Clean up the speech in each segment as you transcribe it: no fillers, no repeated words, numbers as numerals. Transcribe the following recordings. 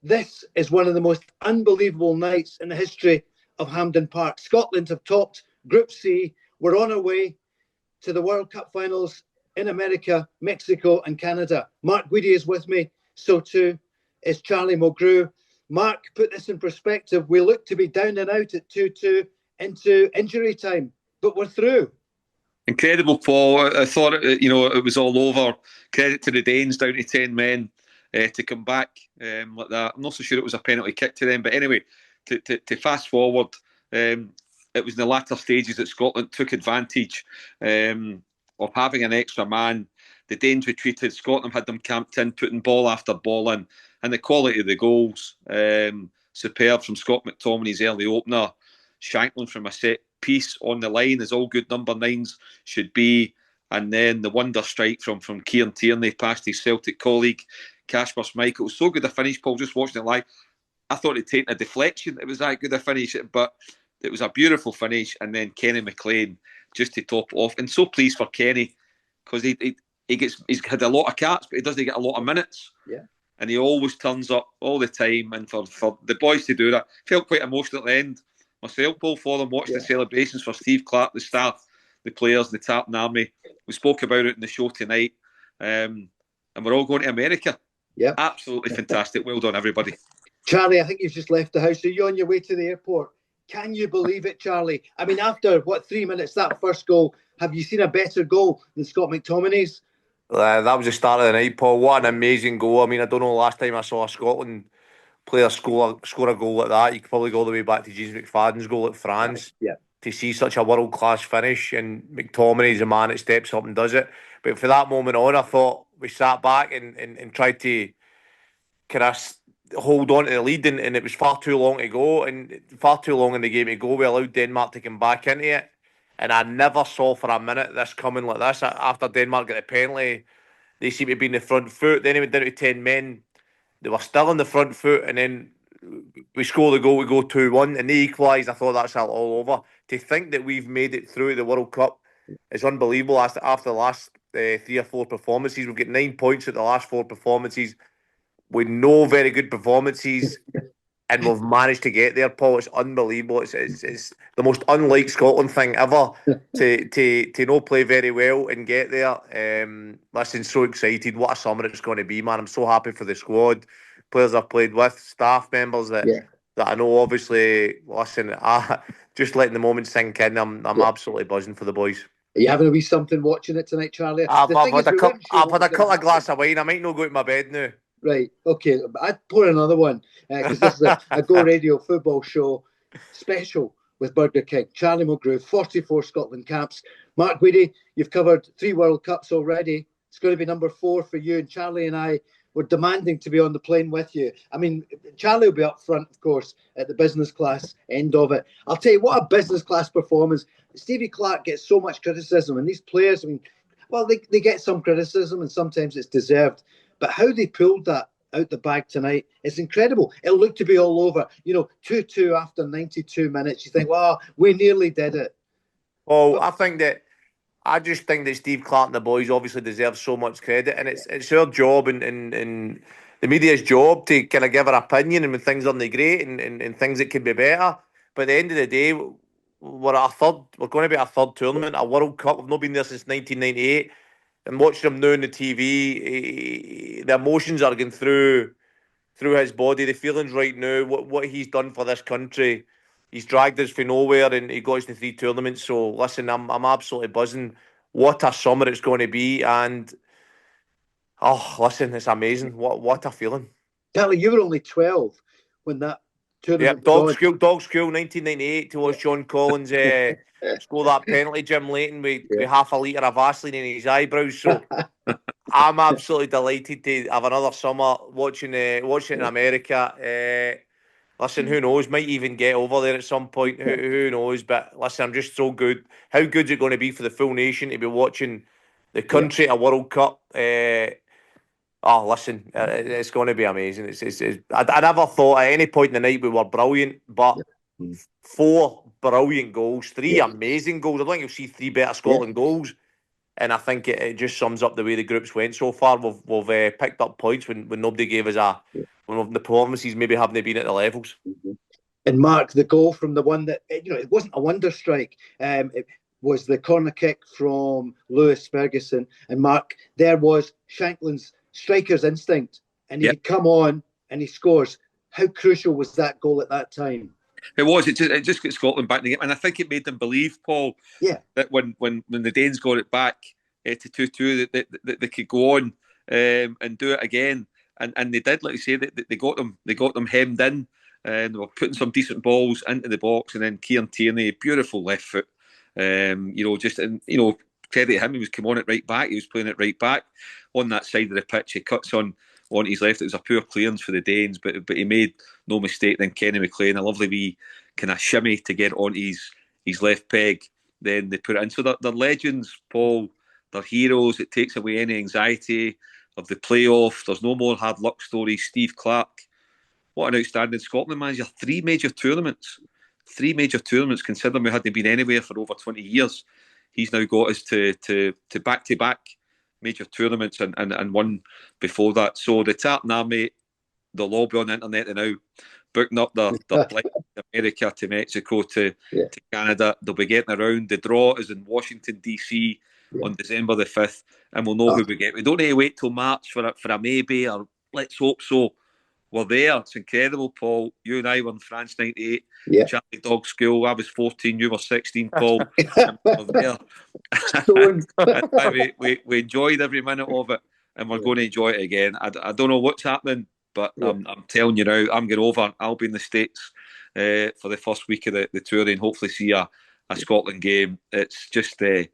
This is one of the most unbelievable nights in the history of Hampden Park. Scotland have topped Group C. We're on our way to the World Cup finals in America, Mexico and Canada. Mark Guidi is with me. So too is Charlie Mulgrew. Mark, put this in perspective. We look to be down and out at 2-2 into injury time, but we're through. Incredible, Paul. I thought, it was all over. Credit to the Danes, down to 10 men to come back like that. I'm not so sure it was a penalty kick to them, but anyway, to fast forward, it was in the latter stages that Scotland took advantage of having an extra man. The Danes retreated. Scotland had them camped in, putting ball after ball in, and the quality of the goals, superb from Scott McTominay's early opener, Shankland from a set piece on the line, as all good number nines should be, and then the wonder strike from Kieran Tierney past his Celtic colleague Kasper Schmeichel. It was so good a finish, Paul, just watching it live. I thought it'd taken a deflection, it was that good a finish, but it was a beautiful finish. And then Kenny McLean just to top it off, and so pleased for Kenny, because he's had a lot of caps, but he doesn't get a lot of minutes. Yeah. And he always turns up all the time, and for the boys to do that, felt quite emotional at the end myself, Paul, for them, watched the celebrations for Steve Clarke, the staff, the players, the Tartan Army. We spoke about it in the show tonight, and we're all going to America. Yeah, absolutely fantastic. Well done, everybody. Charlie, I think you've just left the house. Are you on your way to the airport? Can you believe it, Charlie? I mean, after 3 minutes, that first goal, have you seen a better goal than Scott McTominay's? That was the start of the night, Paul. What an amazing goal. I mean, I don't know the last time I saw a Scotland player score a goal like that. You could probably go all the way back to James McFadden's goal at France. Yeah. To see such a world-class finish, and McTominay's a man that steps up and does it. But for that moment on, I thought we sat back and tried to kind of hold on to the lead, and it was far too long to go, and far too long in the game to go. We allowed Denmark to come back into it, and I never saw for a minute this coming like this. After Denmark got the penalty, they seemed to be in the front foot. Then it went down to 10 men. They were still on the front foot, and then we score the goal, we go 2-1, and they equalised. I thought that's all over. To think that we've made it through the World Cup is unbelievable. After the last 3 or 4 performances, we've got 9 points at the last 4 performances with no very good performances, and we've managed to get there, Paul. It's unbelievable. It's the most unlike Scotland thing ever to not play very well and get there. Listen, so excited. What a summer it's going to be, man. I'm so happy for the squad, players I've played with, staff members that I know. Obviously, listen, just letting the moment sink in. I'm absolutely buzzing for the boys. Are you having a wee something watching it tonight, Charlie? I've had a couple of glass of wine. I might not go to my bed now. Right, okay. I'd pour another one, because this is a Go Radio football show special with Burger King. Charlie Mulgrew, 44 Scotland caps. Mark Guidi, you've covered 3 World Cups already. It's going to be number 4 for you, and Charlie and I were demanding to be on the plane with you. I mean, Charlie will be up front, of course, at the business class end of it. I'll tell you, what a business class performance. Stevie Clarke gets so much criticism, and these players, I mean, well, they get some criticism, and sometimes it's deserved. But how they pulled that out the bag tonight, it's incredible. It looked to be all over. 2-2 after 92 minutes. You think, wow, we nearly did it. Oh, I just think that Steve Clarke and the boys obviously deserve so much credit, and it's our job and the media's job to kind of give our opinion, and when things aren't great and things that could be better. But at the end of the day, we're going to be our 3rd tournament, a World Cup. We've not been there since 1998. And watching him now on the TV, the emotions are going through his body, the feelings right now, what he's done for this country. He's dragged us from nowhere, and he got us to 3 tournaments. So listen, I'm absolutely buzzing. What a summer it's going to be, and listen, it's amazing. What a feeling. Charlie, you were only 12 when that tournament. Yeah, dog school, 1998, to watch John Collins score that penalty, Jim Leighton, with half a litre of Vaseline in his eyebrows. So I'm absolutely delighted to have another summer watching it in America. Listen, who knows? Might even get over there at some point. Who knows? But listen, I'm just so good. How good is it going to be for the full nation to be watching the country at a World Cup? Listen, it's going to be amazing. I never thought at any point in the night we were brilliant, but 4 brilliant goals, 3 amazing goals. I don't think you'll see 3 better Scotland goals. And I think it just sums up the way the groups went so far. We've picked up points when nobody gave us when the performances maybe haven't been at the levels. And Mark, the goal from the one that, it wasn't a wonder strike. It was the corner kick from Lewis Ferguson. And Mark, there was Shankland's striker's instinct. And he had come on and he scores. How crucial was that goal at that time? It was. It just got Scotland back in the game. And I think it made them believe, Paul, that when the Danes got it back to 2-2, that they could go on and do it again. And they did, like you say, they got them hemmed in. And they were putting some decent balls into the box, and then Kieran Tierney, beautiful left foot. Credit him. He was coming on it right back. He was playing it right back on that side of the pitch. He cuts on his left. It was a poor clearance for the Danes, but he made no mistake. Then Kenny McLean, a lovely wee kind of shimmy to get on his left peg. Then they put it in. So they're legends, Paul. They're heroes. It takes away any anxiety of the playoff. There's no more hard luck stories. Steve Clarke. What an outstanding Scotland manager. 3 major tournaments, considering we hadn't been anywhere for over 20 years. He's now got us to back-to-back major tournaments and one before that. So the Tartan Army, the lobby on the internet are now booking up their flight to America, to Mexico, to Canada. They'll be getting around. The draw is in Washington, D.C. on December the 5th, and we'll know who we get. We don't need to wait till March for a maybe, or let's hope so. We're there. It's incredible, Paul. You and I were in France 98. Charlie Dog School. I was 14. You were 16, Paul. We're there. we enjoyed every minute of it, and we're going to enjoy it again. I don't know what's happening, but I'm telling you now, I'm going over. I'll be in the States for the first week of the tour, and hopefully see a Scotland game. It's just great.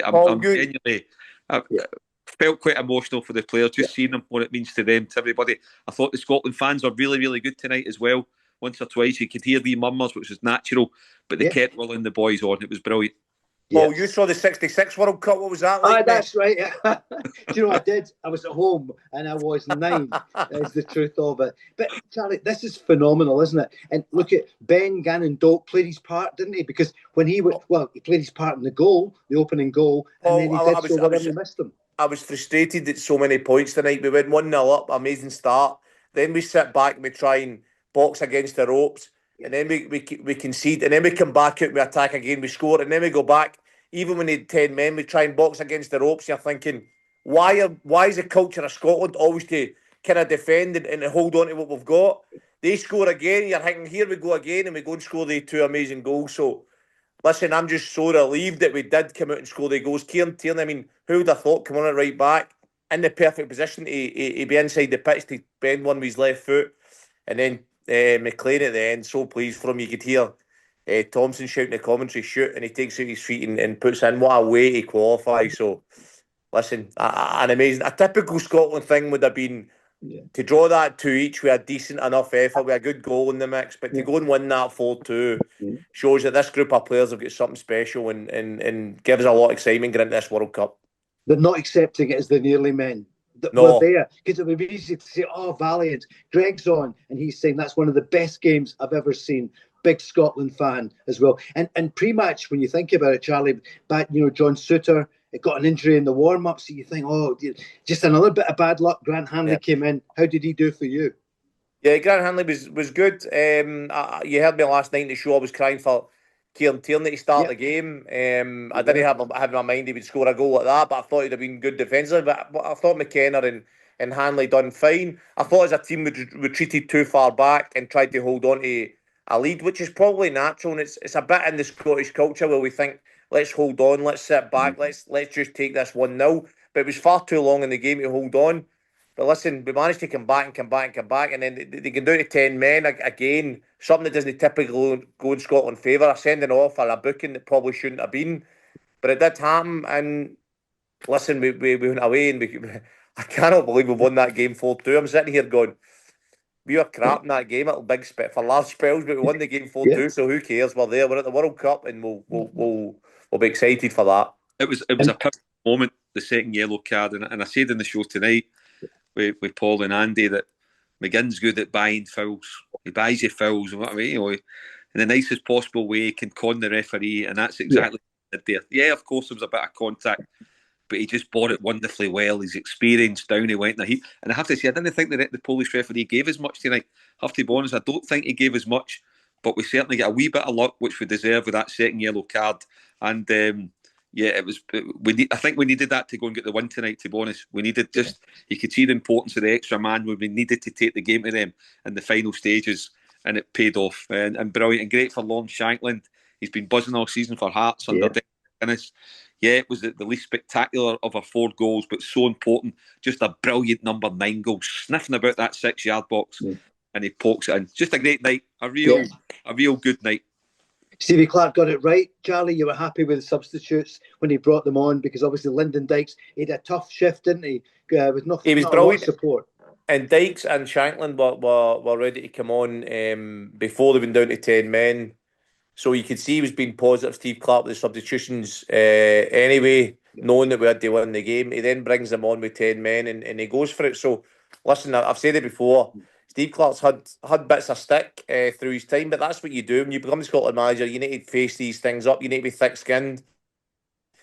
I'm genuinely... felt quite emotional for the players, just seeing them, what it means to them, to everybody. I thought the Scotland fans were really, really good tonight as well. Once or twice you could hear the murmurs, which was natural, but they kept willing the boys on. It was brilliant. Well, you saw the 66 World Cup. What was that like? That's right. Do you know what I did? I was at home and I was 9, is the truth of it. But Charlie, this is phenomenal, isn't it? And look at Ben Gannon-Doak played his part, didn't he? Because when he played his part in the goal, the opening goal, and then he did so well and we missed him. I was frustrated at so many points tonight. We went 1-0 up, amazing start. Then we sit back and we try and box against the ropes. And then we concede. And then we come back out, we attack again, we score. And then we go back. Even when they had 10 men, we try and box against the ropes. You're thinking, why is the culture of Scotland always to kind of defend and hold on to what we've got? They score again. You're thinking, here we go again. And we go and score the 2 amazing goals. So, listen, I'm just so relieved that we did come out and score the goals. Kieran Tierney, I mean, who would have thought, coming on it right back, in the perfect position to be inside the pitch to bend one with his left foot. And then McLean at the end, so pleased for him. You could hear Thompson shouting the commentary, shoot, and he takes out his feet and puts in. What a way to qualify. So, listen, an amazing, a typical Scotland thing would have been to draw that 2 each with a decent enough effort, with a good goal in the mix, but to go and win that 4-2 shows that this group of players have got something special and gives a lot of excitement going into this World Cup. They're not accepting it as the nearly men. We're there, because it would be easy to say, oh, valiant. Greg's on, and he's saying that's one of the best games I've ever seen. Big Scotland fan as well. And pre-match, when you think about it, Charlie, back, John Souttar, it got an injury in the warm-up, so you think, oh, just another bit of bad luck. Grant Hanley came in. How did he do for you? Yeah, Grant Hanley was good. You heard me last night in the show. I was crying for Kieran Tierney to start the game. I didn't have in my mind he would score a goal like that, but I thought he'd have been good defensively. But I thought McKenna and Hanley done fine. I thought as a team we retreated too far back and tried to hold on to a lead, which is probably natural, and it's a bit in the Scottish culture where we think, let's hold on, let's sit back, let's just take this 1-0. But it was far too long in the game to hold on. But listen, we managed to come back, and then they can do it to 10 men again, something that doesn't typically go in Scotland's favour, a sending off or a booking that probably shouldn't have been. But it did happen, and listen, we went away, and I cannot believe we won that game 4-2. I'm sitting here going, we were crap in that game at big for large spells, but we won the game 4-2. So who cares? We're there. We're at the World Cup, and we'll be excited for that. It was a pivotal moment, the second yellow card, and I said in the show tonight with Paul and Andy that McGinn's good at buying fouls. He buys you fouls, and what I mean, in the nicest possible way, he can con the referee, and that's exactly what he did there. Yeah, of course there was a bit of contact, but he just bought it wonderfully well. He's experienced, down he went in the heat. And I have to say, I didn't think that the Polish referee gave as much tonight. I have to be honest, I don't think he gave as much, but we certainly get a wee bit of luck, which we deserve with that second yellow card. And yeah, it was. I think we needed that to go and get the win tonight. To be honest, we needed just. You could see the importance of the extra man when we needed to take the game to them in the final stages, and it paid off. And brilliant and great for Lon Shankland. He's been buzzing all season for Hearts under Dennis. Yeah, it was the least spectacular of our 4 goals, but so important. Just a brilliant number 9 goal, sniffing about that 6-yard box, and he pokes it in. Just a great night, a real good night. Stevie Clarke got it right. Charlie, you were happy with the substitutes when he brought them on, because obviously Lyndon Dykes, he had a tough shift, didn't he? With nothing, he was not brilliant. Support. And Dykes and Shankland were ready to come on before they went down to 10 men. So you could see he was being positive, Steve Clarke, with the substitutions anyway, knowing that we had to win the game. He then brings them on with 10 men and he goes for it. So, listen, I've said it before, Steve Clarke's had bits of stick through his time, but that's what you do. When you become the Scotland manager, you need to face these things up. You need to be thick-skinned.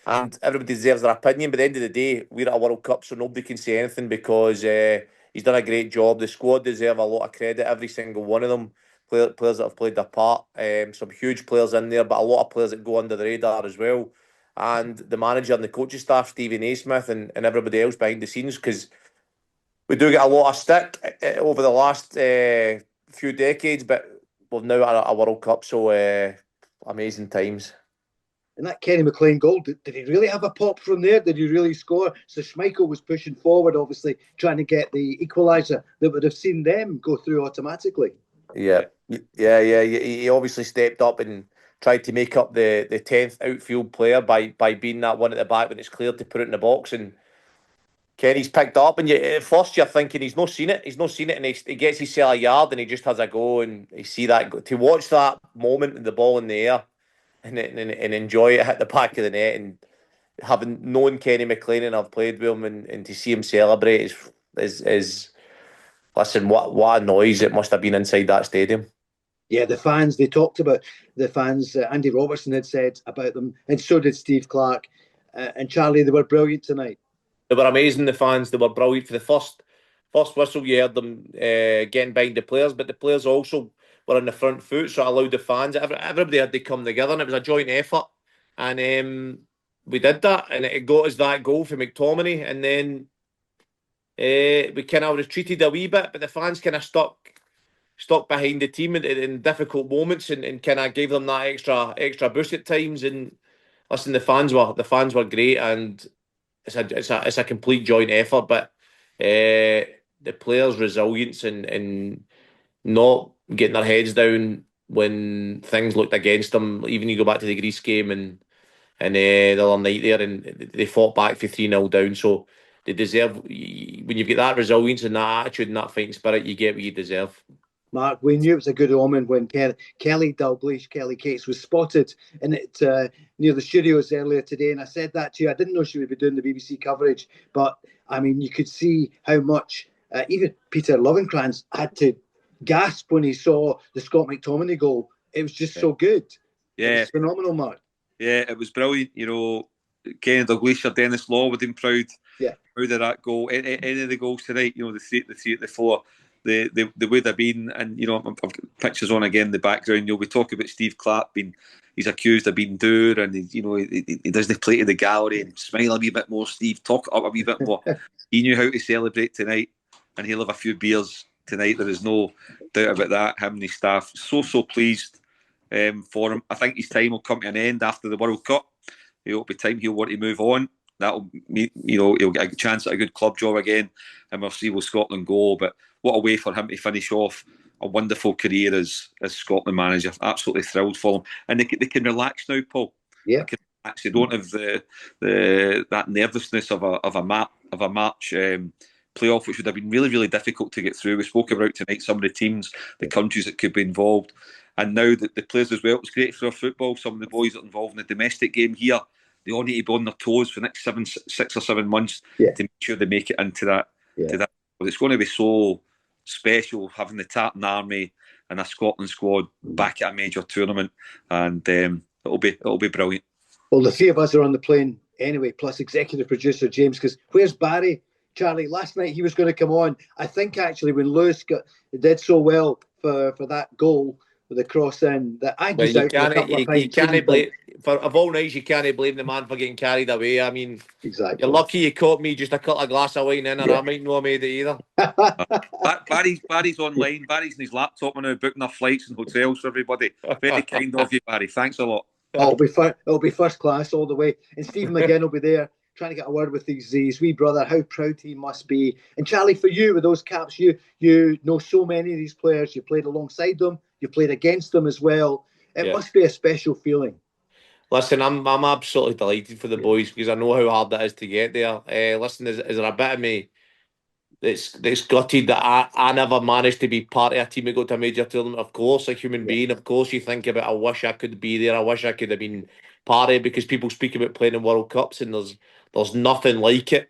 And everybody deserves their opinion. But at the end of the day, we're at a World Cup, so nobody can say anything because he's done a great job. The squad deserve a lot of credit, every single one of them. Players that have played their part. Some huge players in there, but a lot of players that go under the radar as well. And the manager and the coaching staff, Stevie Naismith, and everybody else behind the scenes, because we do get a lot of stick over the last few decades, but we've now had a World Cup, so amazing times. And that Kenny McLean goal, did he really have a pop from there? Did he really score? So Schmeichel was pushing forward, obviously, trying to get the equaliser that would have seen them go through automatically. Yeah. He obviously stepped up and tried to make up the 10th outfield player by being that one at the back when it's clear to put it in the box. And Kenny's picked up, and at first you're thinking he's not seen it, and he gets his a yard and he just has a go, and you see that to watch that moment and the ball in the air and enjoy it hit the back of the net, and having known Kenny McLean and I've played with him and to see him celebrate is listen, what a noise it must have been inside that stadium. Yeah, the fans, they talked about the fans. Andy Robertson had said about them, and so did Steve Clarke. And Charlie, they were brilliant tonight. They were amazing, the fans. They were brilliant. For the first whistle, you heard them getting behind the players, but the players also were on the front foot, so it allowed the fans. Everybody had to come together, and it was a joint effort. And we did that, and it got us that goal for McTominay. And then we kind of retreated a wee bit, but the fans kind of stuck behind the team in difficult moments and kind of gave them that extra boost at times. And listen, the fans were great, and it's a complete joint effort. But the players' resilience and not getting their heads down when things looked against them. Even you go back to the Greece game and the other night there, and they fought back for 3-0 down. So they deserve. When you get that resilience and that attitude and that fighting spirit, you get what you deserve. Mark, we knew it was a good omen when Kelly Dalglish, Kelly Cates, was spotted in it near the studios earlier today. And I said that to you. I didn't know she would be doing the BBC coverage. But, I mean, you could see how much even Peter Lovenkrands had to gasp when he saw the Scott McTominay goal. It was just so good. Yeah. It was phenomenal, Mark. Yeah, it was brilliant. You know, Kenny Dalglish or Dennis Law would have been proud of that goal. Any of the goals tonight, you know, the three at the four. They would have been, and you know, I've got pictures on again in the background. You know, we talk about Steve Clarke he's accused of being dour, and he does the play to the gallery and smile a wee bit more. Steve, talk up a wee bit more. He knew how to celebrate tonight, and he'll have a few beers tonight. There is no doubt about that. Him and his staff, so pleased for him. I think his time will come to an end after the World Cup. It'll be time he'll want to move on. That'll mean, you know, he'll get a chance at a good club job again, and we'll see where Scotland go. But what a way for him to finish off a wonderful career as Scotland manager. Absolutely thrilled for him, and they can relax now, Paul. Yeah, they can relax. They don't have that nervousness of a March playoff, which would have been really, really difficult to get through. We spoke about tonight some of the teams, the countries that could be involved, and now the players as well. It's great for our football. Some of the boys that are involved in the domestic game here, they all need to be on their toes for the next 6 or 7 months to make sure they make it into that. To that. But it's going to be so special having the Tartan Army and a Scotland squad back at a major tournament, and it'll be brilliant. Well, the three of us are on the plane anyway, plus executive producer James, because where's Barry? Charlie, last night he was going to come on. I think actually when Lewis did so well for that goal with the cross in, that I Well, was out for a couple of pints. you can't blame, of all nights, you can't blame the man for getting carried away. I mean, exactly. You're lucky you caught me just a couple of glass of wine in, and I might not have made it either. Barry's online. Barry's on his laptop now, booking our flights and hotels for everybody. Very kind of you, Barry. Thanks a lot. Oh, it'll be first class all the way. And Stephen McGinn will be there trying to get a word with his wee brother. How proud he must be. And Charlie, for you with those caps, you know so many of these players. You played alongside them. You played against them as well. It must be a special feeling. Listen, I'm absolutely delighted for the boys because I know how hard that is to get there. Listen, is there a bit of me that's gutted that I never managed to be part of a team that got to a major tournament? Of course, a human being. Of course, you think about, I wish I could be there. I wish I could have been part of it, because people speak about playing in World Cups and there's nothing like it.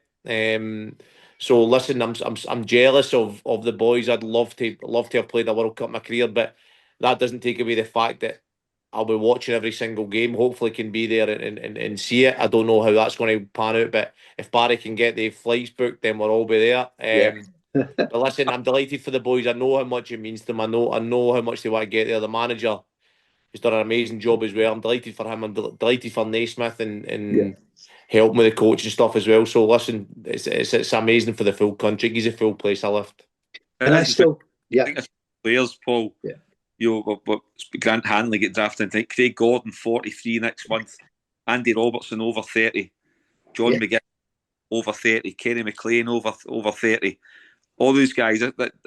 So listen, I'm jealous of the boys. I'd love to have played a World Cup in my career, but that doesn't take away the fact that I'll be watching every single game. Hopefully can be there and see it. I don't know how that's going to pan out, but if Barry can get the flights booked, then we'll all be there. But listen, I'm delighted for the boys. I know how much it means to them. I know how much they want to get there. The manager has done an amazing job as well. I'm delighted for him. I'm delighted for Naismith and helping with the coach and stuff as well. So listen, it's amazing for the full country. He's a full place I lift. And I still, I think it's players, Paul. Yeah. You know, Grant Hanley get drafted. I think Craig Gordon 43 next month. Andy Robertson over 30. John McGinn over 30. Kenny McLean over 30. All those guys,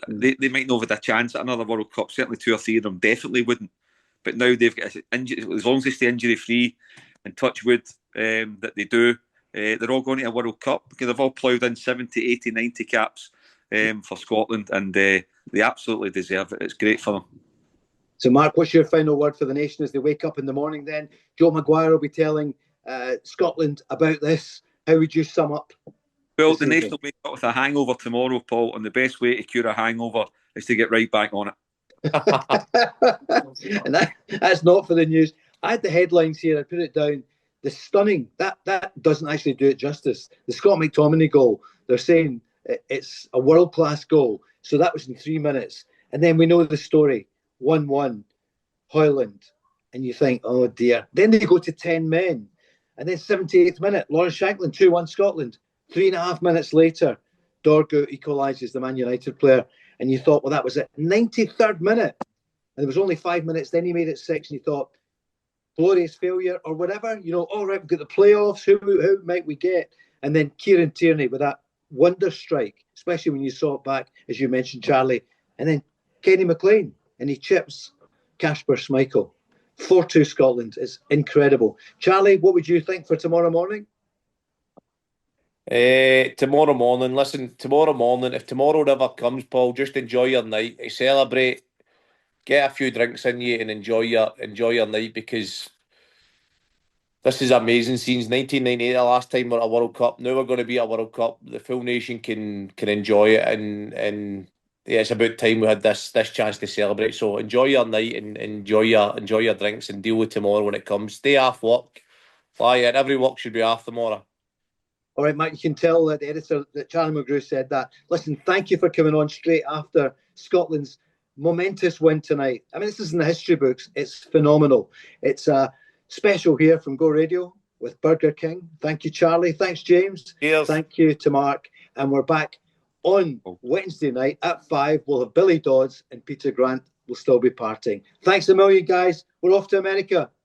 they might not have had a chance at another World Cup. Certainly 2 or 3 of them definitely wouldn't. But now they've got injury, as long as they stay injury free and touch wood that they do, they're all going to a World Cup because they've all ploughed in 70, 80, 90 caps for Scotland, and they absolutely deserve it. It's great for them. So, Mark, what's your final word for the nation as they wake up in the morning then? Joe Maguire will be telling Scotland about this. How would you sum up? Well, the nation will wake up with a hangover tomorrow, Paul, and the best way to cure a hangover is to get right back on it. And that's not for the news. I had the headlines here. I put it down. The stunning, that doesn't actually do it justice. The Scott McTominay goal, they're saying it's a world-class goal. So that was in 3 minutes. And then we know the story. 1-1, Hoyland. And you think, oh dear. Then they go to 10 men. And then 78th minute, Lawrence Shankland, 2-1 Scotland. 3.5 minutes later, Dorgu equalises, the Man United player. And you thought, well, that was it. 93rd minute. And there was only 5 minutes. Then he made it 6. And you thought, glorious failure or whatever. You know, all right, we've got the playoffs. Who might we get? And then Kieran Tierney with that wonder strike, especially when you saw it back, as you mentioned, Charlie. And then Kenny McLean. And he chips Kasper Schmeichel. 4-2 Scotland. It's incredible. Charlie, what would you think for tomorrow morning? Tomorrow morning, listen, tomorrow morning, if tomorrow never comes, Paul, just enjoy your night. Celebrate, get a few drinks in you and enjoy your night, because this is amazing scenes. 1998, the last time we're at a World Cup. Now we're going to be at a World Cup. The full nation can enjoy it, and yeah, it's about time we had this chance to celebrate. So enjoy your night and enjoy your drinks and deal with tomorrow when it comes. Stay off work. Fly in. Every work should be off tomorrow. All right, Mike, you can tell that the editor, that Charlie McGrew said that. Listen, thank you for coming on straight after Scotland's momentous win tonight. I mean, this is in the history books. It's phenomenal. It's a special here from Go Radio with Burger King. Thank you, Charlie. Thanks, James. Cheers. Thank you to Mark. And we're back on Wednesday night at 5. We'll have Billy Dodds and Peter Grant will still be partying. Thanks a million, guys. We're off to America.